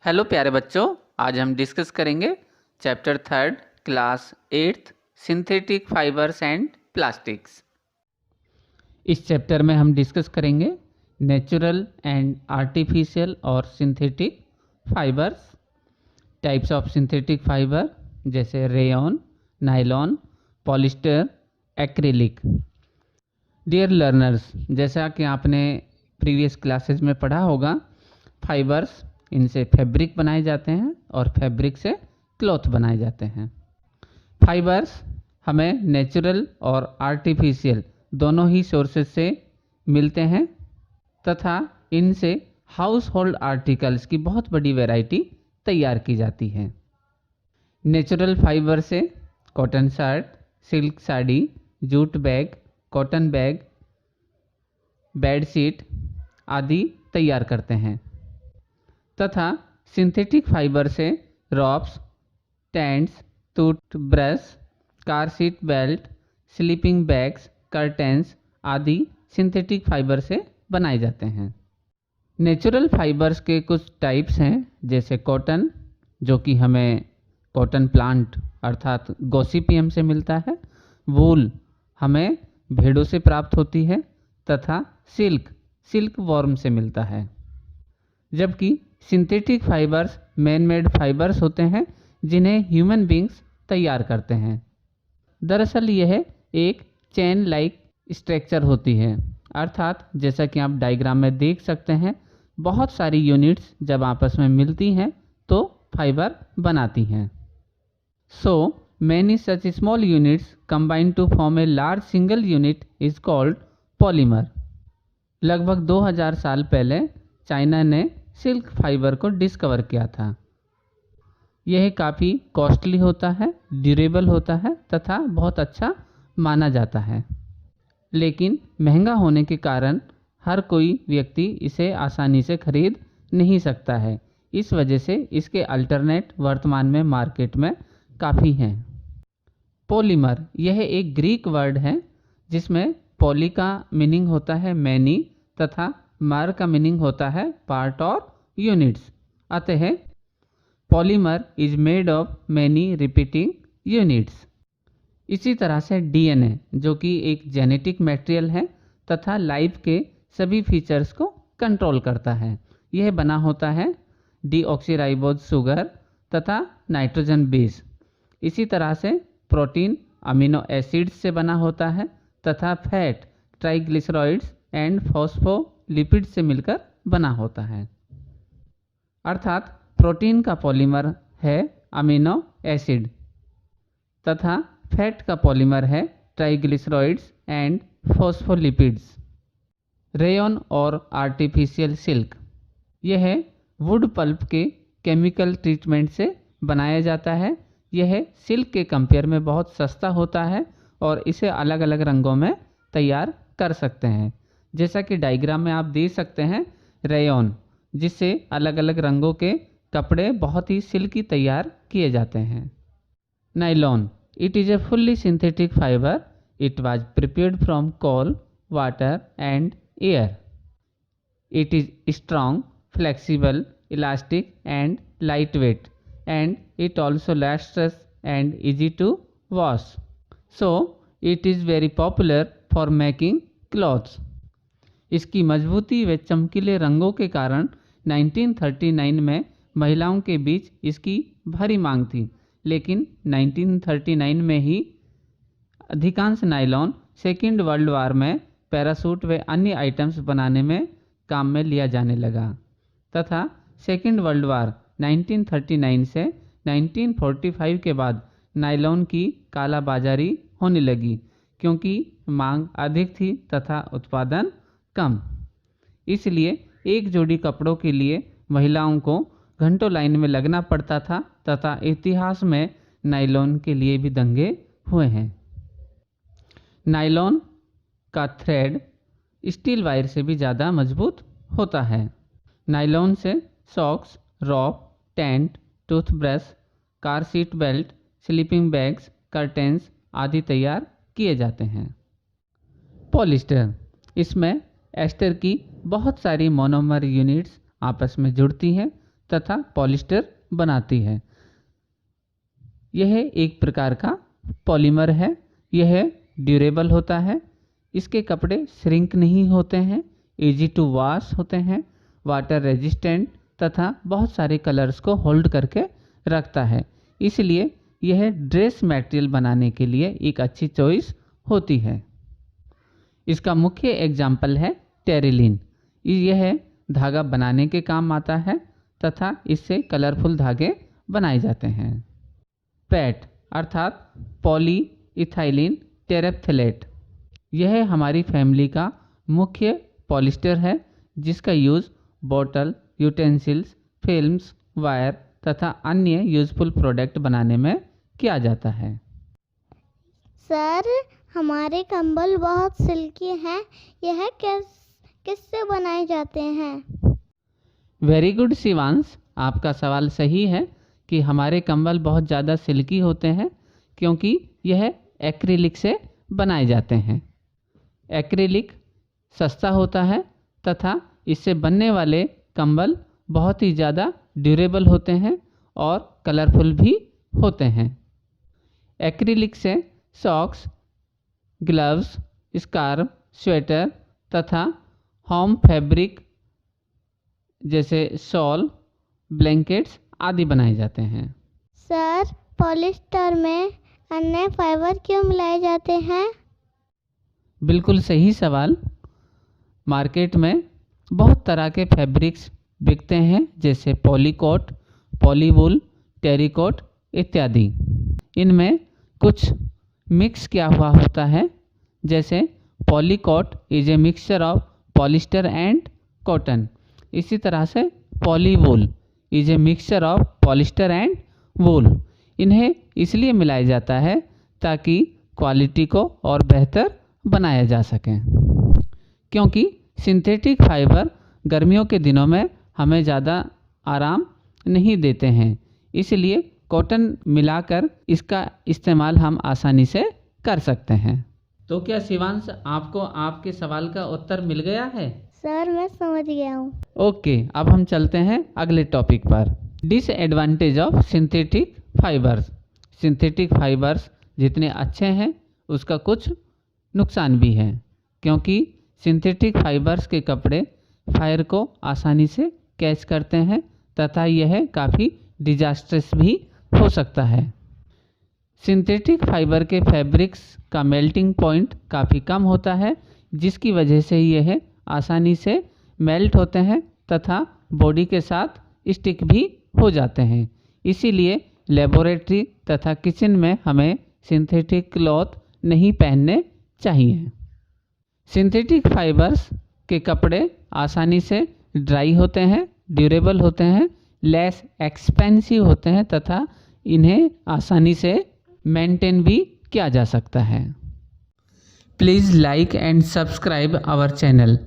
Hello प्यारे बच्चों, आज हम डिस्कस करेंगे chapter 3 class 8 synthetic fibres and plastics. इस चैप्टर में हम डिस्कस करेंगे नेचुरल एंड आर्टिफिशियल और synthetic fibres, types of synthetic fibre जैसे rayon, nylon, polyester, acrylic. Dear learners, जैसा कि आपने प्रीवियस क्लासेस में पढ़ा होगा, फाइबर्स इनसे फैब्रिक बनाए जाते हैं और फैब्रिक से क्लॉथ बनाए जाते हैं। फाइबर्स हमें नेचुरल और आर्टिफिशियल दोनों ही सोर्सेज से मिलते हैं तथा इनसे हाउस होल्ड आर्टिकल्स की बहुत बड़ी वैरायटी तैयार की जाती है। नेचुरल फाइबर से cotton shirt, silk sari, jute bag, cotton bag, bedsheet आदि तैयार करते हैं तथा सिंथेटिक फाइबर से ropes, tents, toothbrush, car seat belt, sleeping bags, curtains आदि सिंथेटिक फाइबर से बनाए जाते हैं। नेचुरल फाइबर्स के कुछ टाइप्स हैं, जैसे कॉटन, जो कि हमें कॉटन प्लांट अर्थात गॉसिपियम से मिलता है। वूल हमें भेड़ों से प्राप्त होती है तथा सिल्क वॉर्म से मिलता है। जबकि synthetic fibres man made fibres होते हैं जिन्हें ह्यूमन बींग्स तैयार करते हैं। दरअसल यह एक चेन लाइक स्ट्रक्चर होती है, अर्थात जैसा कि आप डायग्राम में देख सकते हैं, बहुत सारी यूनिट्स जब आपस में मिलती हैं तो फाइबर बनाती हैं। So many such small units combine to form a large single unit is called polymer. लगभग 2000 साल पहले चाइना ने सिल्क फाइबर को डिस्कवर किया था। यह काफ़ी कॉस्टली होता है, ड्यूरेबल होता है तथा बहुत अच्छा माना जाता है, लेकिन महंगा होने के कारण हर कोई व्यक्ति इसे आसानी से खरीद नहीं सकता है। इस वजह से इसके अल्टरनेट वर्तमान में मार्केट में काफ़ी हैं। पॉलीमर यह एक ग्रीक वर्ड है जिसमें पॉली का मीनिंग होता है मैनी तथा मर का मीनिंग होता है पार्ट और यूनिट्स। अतः polymer is made of many repeating units. इसी तरह से डीएनए, जो कि एक जेनेटिक मटेरियल है तथा लाइफ के सभी फीचर्स को कंट्रोल करता है। यह बना होता है डीऑक्सीराइबोज शुगर तथा नाइट्रोजन बेस। इसी तरह से प्रोटीन अमीनो एसिड्स से बना होता है तथा फैट ट्राइग्लिसराइड्स एंड फॉस्फोलिपिड से मिलकर बना होता है। अर्थात प्रोटीन का पॉलीमर है अमीनो एसिड तथा फैट का पॉलीमर है ट्राइग्लिसराइड्स एंड फॉस्फोलिपिड्स। रेयॉन और आर्टिफिशियल सिल्क, यह वुड पल्प के केमिकल ट्रीटमेंट से बनाया जाता है। यह सिल्क के कंपेयर में बहुत सस्ता होता है और इसे अलग अलग रंगों में तैयार कर सकते हैं। जैसा कि डायग्राम में आप देख सकते हैं, रेयॉन जिससे अलग अलग रंगों के कपड़े बहुत ही सिल्की तैयार किए जाते हैं। Nylon, it is a fully synthetic fibre. It was prepared from coal, water and air. It is strong, flexible, elastic and light weight and it also lasts and easy to wash, so it is very popular for making clothes. इसकी मजबूती व चमकीले रंगों के कारण 1939 में महिलाओं के बीच इसकी भारी मांग थी, लेकिन 1939 में ही अधिकांश नायलॉन सेकेंड वर्ल्ड वार में पैरासूट व अन्य आइटम्स बनाने में काम में लिया जाने लगा तथा सेकेंड वर्ल्ड वार 1939 से 1945 के बाद नायलॉन की कालाबाजारी होने लगी, क्योंकि मांग अधिक थी तथा उत्पादन कम। इसलिए एक जोड़ी कपड़ों के लिए महिलाओं को घंटों लाइन में लगना पड़ता था तथा इतिहास में नायलॉन के लिए भी दंगे हुए हैं। नायलॉन का थ्रेड स्टील वायर से भी ज़्यादा मजबूत होता है। नायलॉन से socks, rope, tent, toothbrush, car seat belt, sleeping bags, curtains आदि तैयार किए जाते हैं। पॉलिस्टर, इसमें एस्टर की बहुत सारी मोनोमर यूनिट्स आपस में जुड़ती हैं तथा पॉलिस्टर बनाती है। यह एक प्रकार का पॉलीमर है। यह ड्यूरेबल होता है। इसके कपड़े श्रिंक नहीं होते हैं, इजी टू वॉश होते हैं, वाटर रेजिस्टेंट तथा बहुत सारे कलर्स को होल्ड करके रखता है। इसलिए यह ड्रेस मटेरियल बनाने के लिए एक अच्छी चॉइस होती है। इसका मुख्य एग्जाम्पल है टेरिलिन। यह धागा बनाने के काम आता है तथा इससे कलरफुल धागे बनाए जाते हैं। पैट अर्थात पॉली इथाइलिन टेरेप्थलेट, यह हमारी फैमिली का मुख्य पॉलिस्टर है जिसका use bottle, utensils, films, wire तथा अन्य यूजफुल प्रोडक्ट बनाने में किया जाता है। सर, हमारे कंबल बहुत सिल्की हैं, यह किससे बनाए जाते हैं? वेरी गुड शिवांश, आपका सवाल सही है कि हमारे कंबल बहुत ज़्यादा सिल्की होते हैं क्योंकि यह एक्रिलिक से बनाए जाते हैं। एक्रिलिक सस्ता होता है तथा इससे बनने वाले कंबल बहुत ही ज़्यादा ड्यूरेबल होते हैं और कलरफुल भी होते हैं। एक्रिलिक से सॉक्स, ग्लव्स, स्कार्फ, स्वेटर तथा होम फैब्रिक जैसे शॉल, ब्लैंकेट्स आदि बनाए जाते हैं। सर, पॉलिस्टर में अन्य फाइबर क्यों मिलाए जाते हैं? बिल्कुल सही सवाल। मार्केट में बहुत तरह के फैब्रिक्स बिकते हैं जैसे पॉलीकोट, पॉलीवूल, टेरिकोट इत्यादि। इनमें कुछ मिक्स किया हुआ होता है जैसे polycot is a mixture of polyester and cotton. इसी तरह से polywool is a mixture of polyester and wool. इन्हें इसलिए मिलाया जाता है ताकि क्वालिटी को और बेहतर बनाया जा सके, क्योंकि सिंथेटिक फाइबर गर्मियों के दिनों में हमें ज़्यादा आराम नहीं देते हैं, इसलिए कॉटन मिलाकर इसका इस्तेमाल हम आसानी से कर सकते हैं। तो क्या शिवांश, आपको आपके सवाल का उत्तर मिल गया है? सर, मैं समझ गया हूँ। ओके, अब हम चलते हैं अगले टॉपिक पर। Disadvantage of synthetic fibres. Synthetic fibres जितने अच्छे हैं उसका कुछ नुकसान भी है, क्योंकि सिंथेटिक फाइबर्स के कपड़े फायर को आसानी से कैच करते हैं तथा यह काफ़ी डिजास्ट्रस भी हो सकता है। सिंथेटिक फाइबर के फैब्रिक्स का मेल्टिंग पॉइंट काफ़ी कम होता है, जिसकी वजह से यह आसानी से मेल्ट होते हैं तथा बॉडी के साथ स्टिक भी हो जाते हैं। इसीलिए लेबोरेटरी तथा किचन में हमें सिंथेटिक क्लॉथ नहीं पहनने चाहिए। सिंथेटिक फाइबर्स के कपड़े आसानी से ड्राई होते हैं, ड्यूरेबल होते हैं, लेस एक्सपेंसिव होते हैं तथा इन्हें आसानी से मेंटेन भी किया जा सकता है। Please like and subscribe our channel.